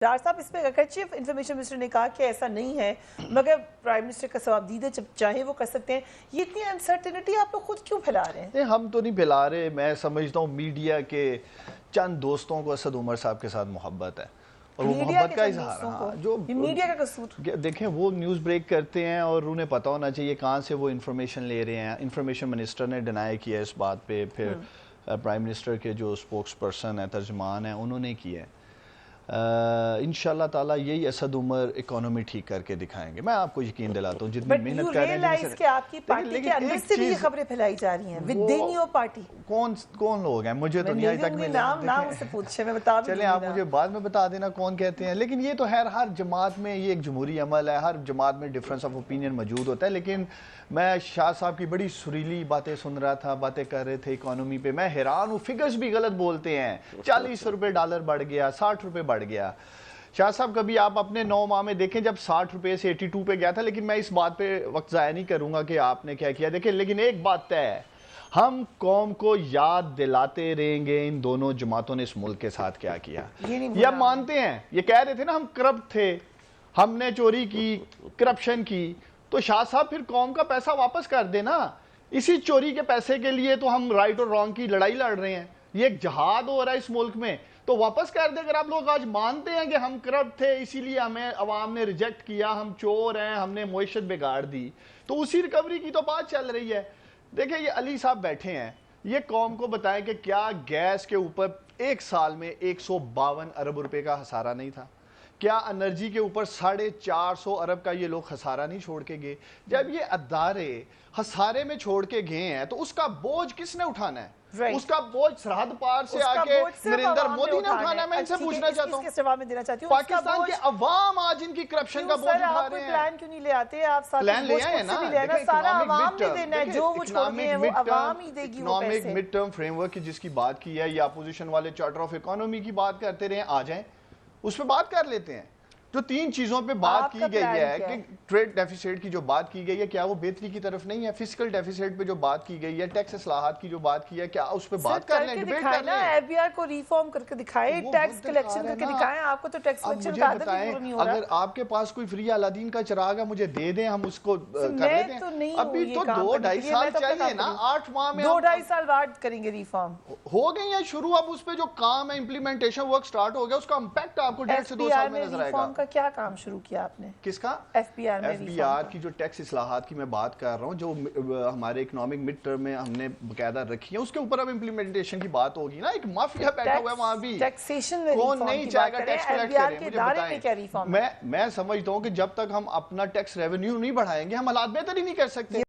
ڈار صاحب اس پہ chief information minister نے کہا کہ ایسا نہیں ہے مگر پرائم منسٹر کا ثواب دیدہ جب چاہیں وہ کر سکتے ہیں. یہ اتنی انسرٹینٹی آپ لوگ خود کیوں پھیلا رہے ہیں؟ نہیں ہم تو نہیں پھیلا رہے. میں سمجھتا ہوں میڈیا کے چند دوستوں کو اسد عمر صاحب کے ساتھ محبت ہے اور وہ محبت کا اظہار جو میڈیا کا قصور دیکھیں وہ نیوز بریک کرتے ہیں اور انہیں پتہ ہونا چاہیے کہاں سے وہ انفارمیشن لے رہے ہیں. انفارمیشن منسٹر نے ڈینائی کیا اس بات پہ, پھر پرائم منسٹر کے جو سپوکس پرسن ہیں ترجمان ہیں انہوں نے کیا ہے. انشاءاللہ تعالیٰ یہی اسد عمر اکانومی ٹھیک کر کے دکھائیں گے. میں آپ کو یقین دلاتا ہوں جتنی محنت کر رہے ہیں. بٹ یو ریئلائز کہ آپ کی پارٹی کے اندر سے بھی یہ خبریں پھیلائی جا رہی ہیں ودین یور پارٹی. کون لوگ ہیں؟ مجھے تو نہیں آج تک ملے. نام مجھ سے پوچھے میں بتا دوں. چلیں آپ مجھے بعد میں بتا دینا کون کہتے ہیں. لیکن یہ تو ہر جماعت میں یہ ایک جمہوری عمل ہے, ہر جماعت میں ڈفرنس آف اوپینین موجود ہوتا ہے. لیکن میں شاہ صاحب کی بڑی سریلی باتیں سن رہا تھا, باتیں کر رہے تھے اکانومی پہ. میں حیران ہوں, فگرز بھی غلط بولتے ہیں. 40 روپے ڈالر بڑھ گیا, 60 روپے بڑھ گیا. شاہ صاحب کبھی آپ اپنے 9 ماہ میں دیکھیں جب 60 روپے سے 82 پہ گیا تھا. لیکن میں اس بات پہ وقت ضائع نہیں کروں گا کہ آپ نے کیا کیا. دیکھیں لیکن ایک بات طے ہے, ہم قوم کو یاد دلاتے رہیں گے ان دونوں جماعتوں نے اس ملک کے ساتھ کیا کیا. یہ ہم مانتے ہیں, یہ کہہ رہے تھے نا ہم کرپٹ تھے, ہم نے چوری کی, کرپشن کی. تو شاہ صاحب پھر قوم کا پیسہ واپس کر دے نا. اسی چوری کے پیسے کے لیے تو ہم رائٹ اور رانگ کی لڑائی لڑ رہے ہیں. یہ ایک جہاد ہو رہا ہے اس ملک میں, تو واپس کر دے. اگر آپ لوگ آج مانتے ہیں کہ ہم کرپٹ تھے اسی لیے ہمیں عوام نے ریجیکٹ کیا, ہم چور ہیں, ہم نے معیشت بگاڑ دی, تو اسی ریکوری کی تو بات چل رہی ہے. دیکھیں یہ علی صاحب بیٹھے ہیں, یہ قوم کو بتائیں کہ کیا گیس کے اوپر ایک سال میں 152 ارب روپے کا خسارہ نہیں تھا؟ کیا انرجی کے اوپر 450 ارب کا یہ لوگ خسارہ نہیں چھوڑ کے گئے؟ جب یہ ادارے خسارے میں چھوڑ کے گئے ہیں تو اس کا بوجھ کس نے اٹھانا ہے؟ اس کا بوجھ سرحد پار سے آکے نریندر مودی نے اٹھانا ہے. میں ان سے پوچھنا چاہتا ہوں پاکستان کے عوام آج ان کی کرپشن کا بوجھ اٹھا رہے ہیں. پلان کیوں نہیں لے آتے آپ؟ پلان لے آئے نا, سارا عوام نے دینا ہے, جو وہ چھوڑ گئے ہیں وہ عوام ہی دے گی وہ پیسے. Economic mid term frame work کی جس کی بات کی ہے, یا اپوزیشن والے چارٹر آف اکانومی کی بات کرتے رہے, آ جائیں اس پہ بات کر لیتے ہیں. جو 3 چیزوں پہ بات کی گئی ہے کہ ٹریڈ ڈیفیسٹ کی جو بات کی گئی ہے, کیا وہ بہتری کی طرف نہیں ہے؟ فسکل ڈیفیسٹ پہ جو بات کی گئی ہے, ٹیکس اصلاحات کی جو بات کی ہے, کیا اس پہ بات کر لیں, ڈیبیٹ کر لیں. ایف بی آر کو ریفارم کر کے دکھائیں, ٹیکس کلیکشن کر کے دکھائیں. آپ کو تو ٹیکس کلیکشن کا عادت ہی پورا نہیں ہو رہا. اگر آپ کے پاس کوئی فری الادین کا چراغ ہے مجھے دے دیں, ہم اس کو کر لیتے ہیں. ابھی تو 2-2.5 سال چاہیے نا, 8 ماہ میں 2-2.5 سال بعد کریں گے ریفارم. ہو گئی ہیں شروع. اب اس پہ جو کام ہے امپلیمنٹیشن ورک سٹارٹ ہو گیا, اس کا امپیکٹ آپ کو 1.5 سے 2 سال میں نظر آئے گا. ریفارم کا کیا کام شروع کیا آپ نے؟ کس کا؟ ایف بی آر کی جو ٹیکس اصلاحات کی میں بات کر رہا ہوں, جو ہمارے اکنامک مڈ ٹرم میں ہم نے باقاعدہ رکھی ہیں, اس کے اوپر اب امپلیمنٹیشن کی بات ہوگی نا. ایک مافیا بیٹھا ہوا ہے وہاں بھی, کون نہیں چاہے گا ٹیکس کلیکٹ کریں. مجھے بتائیں, میں سمجھتا ہوں کہ جب تک ہم اپنا ٹیکس ریونیو نہیں بڑھائیں گے ہم حالات بہتر ہی نہیں کر سکتے.